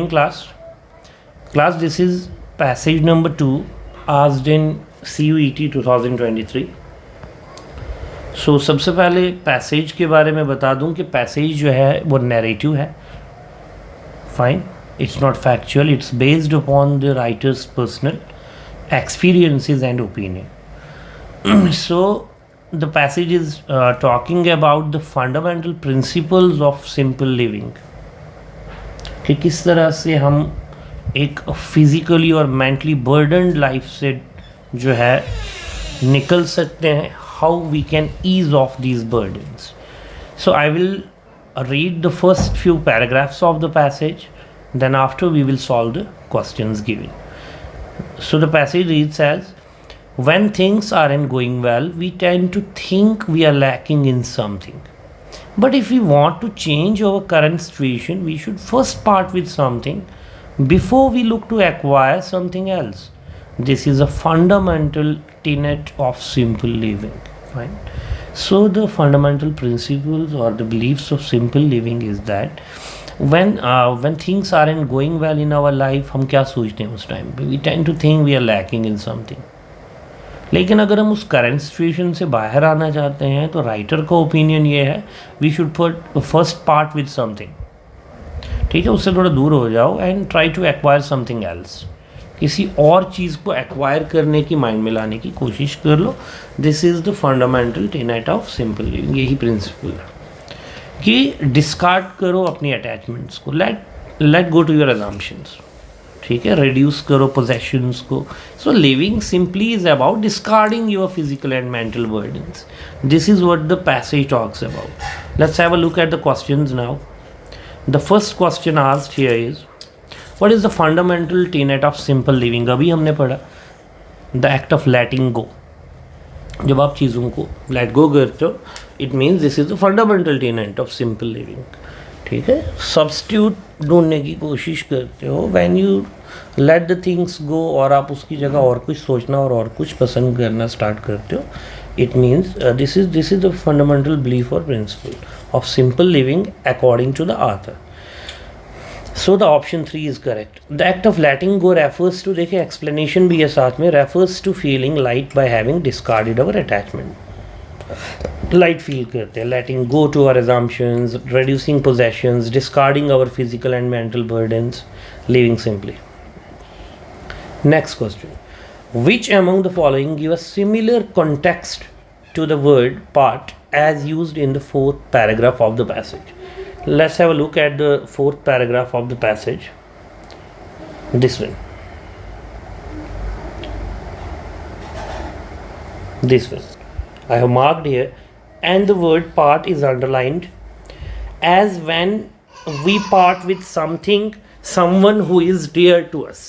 Class, this is passage number 2 asked in CUET 2023. सो सबसे पहले passage के बारे में बता दूं कि पैसेज जो है वो नैरेटिव है. Fine, it's not factual, it's based upon the writer's personal experiences and opinion. So the passage is talking about the fundamental principles of simple living, कि किस तरह से हम एक फिजिकली और मेंटली बर्डनड लाइफ से जो है निकल सकते हैं. How we can ease of these burdens. So I will read the first few paragraphs of the passage, then after we will solve the questions given. So the passage reads as, when things aren't going well, we tend to think we are lacking in something. But if we want to change our current situation, we should first part with something before we look to acquire something else. This is a fundamental tenet of simple living. Right? So the fundamental principles or the beliefs of simple living is that when things aren't going well in our life, हम क्या सोचते हैं उस time पे? We tend to think we are lacking in something. लेकिन अगर हम उस करंट सिचुएशन से बाहर आना चाहते हैं तो राइटर का ओपिनियन ये है, we should first part with something. ठीक है, उससे थोड़ा दूर हो जाओ and try to acquire something else. किसी और चीज़ को एक्वायर करने की माइंड में लाने की कोशिश कर लो. This is the fundamental tenet of simple living. यही प्रिंसिपल है कि डिस्कार्ड करो अपनी अटैचमेंट्स को. Let go to your assumptions. ठीक है, रिड्यूस करो पोजेशंस को. So living simply is about discarding your physical and mental burdens. This is what the passage talks about. Let's have a look at the questions now. The first question asked here is, what is the fundamental tenet of simple living. अभी हमने पढ़ा the act of letting गो. जब आप चीज़ों को let गो करते हो, it means this is the fundamental tenet of simple living. ठीक है, सब्स्टिट्यूट ढूंढने की कोशिश करते हो when you let the things go, और आप उसकी जगह और कुछ सोचना और कुछ पसंद करना स्टार्ट करते हो. It means this is the fundamental belief और principle of simple living according to the author. So the option 3 is correct. The act of letting go refers to, देखिए एक्सप्लेनेशन भी है साथ में, refers to feeling light by having discarded our attachment. Light feel करते हैं, letting go to our assumptions, reducing possessions, discarding our physical and mental burdens, living simply. Next question, which among the following give a similar context to the word part as used in the 4th paragraph of the passage? Let's have a look at the 4th paragraph of the passage. This one. I have marked here, and the word part is underlined, as when we part with something, someone who is dear to us.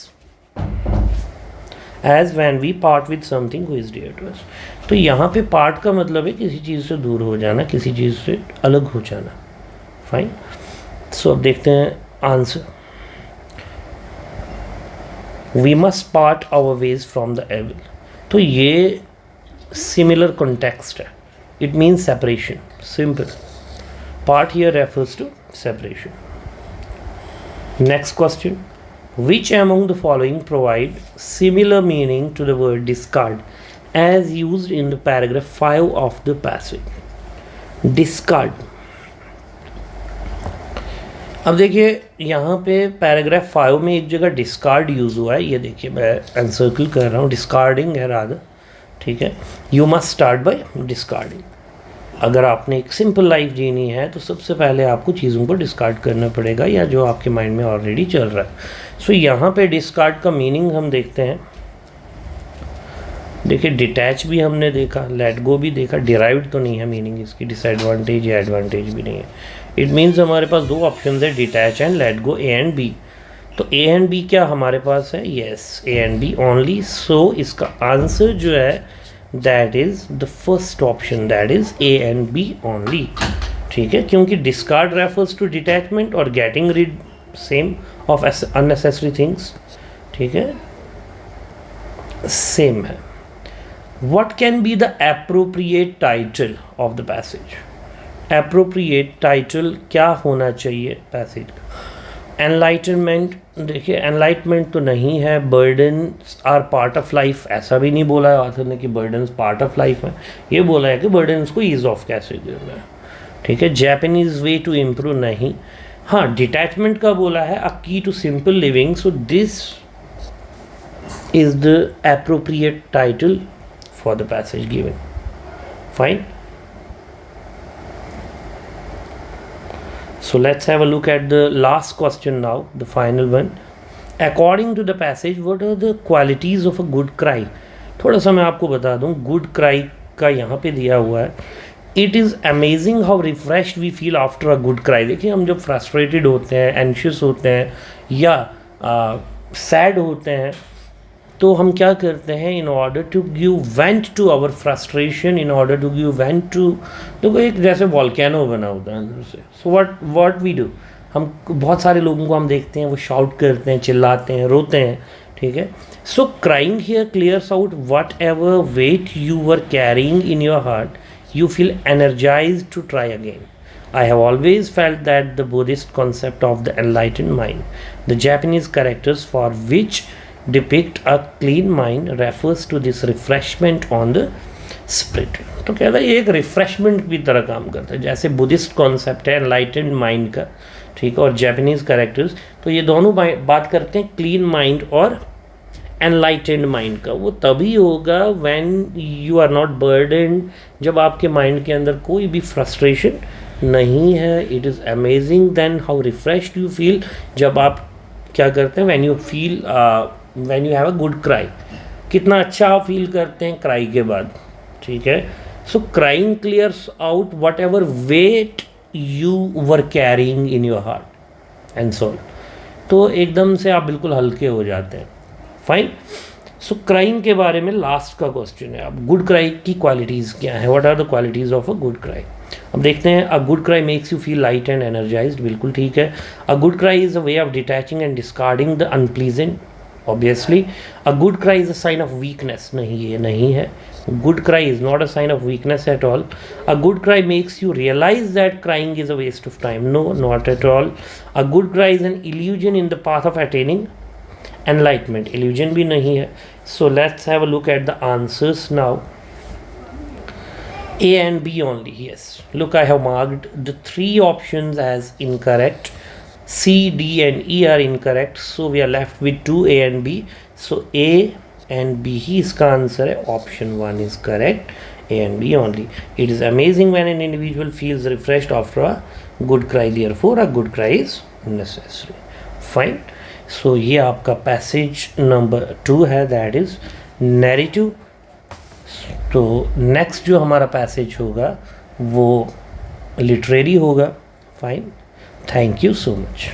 As when we part with something who is dear to us. तो यहाँ पे part का मतलब है किसी चीज़ से दूर हो जाना, किसी चीज़ से अलग हो जाना. फाइन, सो अब देखते हैं answer. We must part our ways from the evil. तो ये सिमिलर कॉन्टेक्स्ट है. It means separation. Simple. Part here refers to separation. Next question. Which among the following provide similar meaning to the word discard as used in the paragraph 5 of the passage? Discard. अब देखिए यहाँ पे paragraph 5 में एक जगह discard use हुआ है. ये देखिए मैं एनसर्कल कर रहा हूँ, डिस्कार्डिंग है रादर. ठीक है, you must start by discarding. अगर आपने एक सिंपल लाइफ जीनी है तो सबसे पहले आपको चीज़ों को डिस्कार्ड करना पड़ेगा, या जो आपके माइंड में ऑलरेडी चल रहा है. सो यहाँ पे डिस्कार्ड का मीनिंग हम देखते हैं. देखिए डिटैच भी हमने देखा, लेट गो भी देखा. डिराइव्ड तो नहीं है मीनिंग इसकी, डिसएडवांटेज या एडवांटेज भी नहीं है. इट मीन्स हमारे पास 2 ऑप्शन है, detach and let go, A and B. तो ए एंड बी क्या हमारे पास है? Yes, A and B only. So इसका आंसर जो है that is the first option, that is A and B only. ठीक है, क्योंकि डिस्कार्ड रेफर्स टू डिटैचमेंट और getting rid same of unnecessary things. ठीक है, सेम है. What can be the appropriate title of the passage? Appropriate title क्या होना चाहिए पैसेज का? एनलाइटनमेंट, देखिए एनलाइटमेंट तो नहीं है, burden are part of life ऐसा भी नहीं बोला है ऑथर ने कि बर्डन पार्ट ऑफ लाइफ है, ये बोला है कि बर्डन को ईज ऑफ कैसे करना है, ठीक है। जापानीज वे टू इम्प्रूव नहीं। हाँ, डिटैचमेंट का बोला है a key to simple living, so this is the appropriate title for the passage given, fine. So let's have a look at the last question now, the final one. According to the passage, what are the qualities of a good cry? थोड़ा सा मैं आपको बता दूं, good cry का यहाँ पे दिया हुआ है, It is amazing how refreshed we feel after a good cry. देखिए हम जब frustrated होते हैं, anxious होते हैं या sad होते हैं, तो हम क्या करते हैं, in order to give vent to our frustration, in order to give vent to, देखो एक जैसे वॉल्केनो बना होता है अंदर से, सो व्हाट वी डू, हम बहुत सारे लोगों को हम देखते हैं वो शाउट करते हैं, चिल्लाते हैं, रोते हैं, ठीक है। So crying here clears out whatever weight you were carrying in your heart, you feel energized to try again. I have always felt that the Buddhist concept of the enlightened mind, the Japanese characters for which depict a clean mind, refers to this refreshment on the spirit. तो कहता है ये एक refreshment की तरह काम करता है, जैसे बुद्धिस्ट कॉन्सेप्ट है एनलाइटेंड माइंड का, ठीक है, और जापानीज कैरेक्टर्स, तो ये दोनों बात करते हैं क्लीन माइंड और एनलाइटेंड माइंड का। वो तभी होगा when you are not burden, जब आपके माइंड के अंदर कोई भी फ्रस्ट्रेशन नहीं है। It is amazing then how refreshed you feel, जब आप क्या करते हैं, when you feel when you have a good cry, कितना अच्छा आप फील करते हैं क्राई के बाद, ठीक है। So crying clears out whatever weight you were carrying in your heart and soul, तो एकदम से आप बिल्कुल हल्के हो जाते हैं, फाइन। सो क्राइंग के बारे में लास्ट का क्वेश्चन है, अब गुड क्राई की क्वालिटीज़ क्या है, what are the qualities of a good cry. अब देखते हैं, a good cry makes you feel light and energised, बिल्कुल ठीक है। A good cry is a way of detaching and discarding the unpleasant, obviously. A good cry is a sign of weakness, नहीं ये नहीं है। Good cry is not a sign of weakness at all. A good cry makes you realise that crying is a waste of time, no not at all. A good cry is an illusion in the path of attaining enlightenment, illusion भी नहीं है। So let's have a look at the answers now. A and B only, yes. Look, I have marked the 3 options as incorrect. C, D and E are incorrect, so we are left with 2, A and B. So A and B ही इसका answer है, option 1 is correct, A and B only. It is amazing when an individual feels refreshed after a good cry, therefore a good cry is necessary. Fine. सो ये आपका passage number 2 है, that is narrative. तो next जो हमारा passage होगा वो literary होगा, fine. Thank you so much.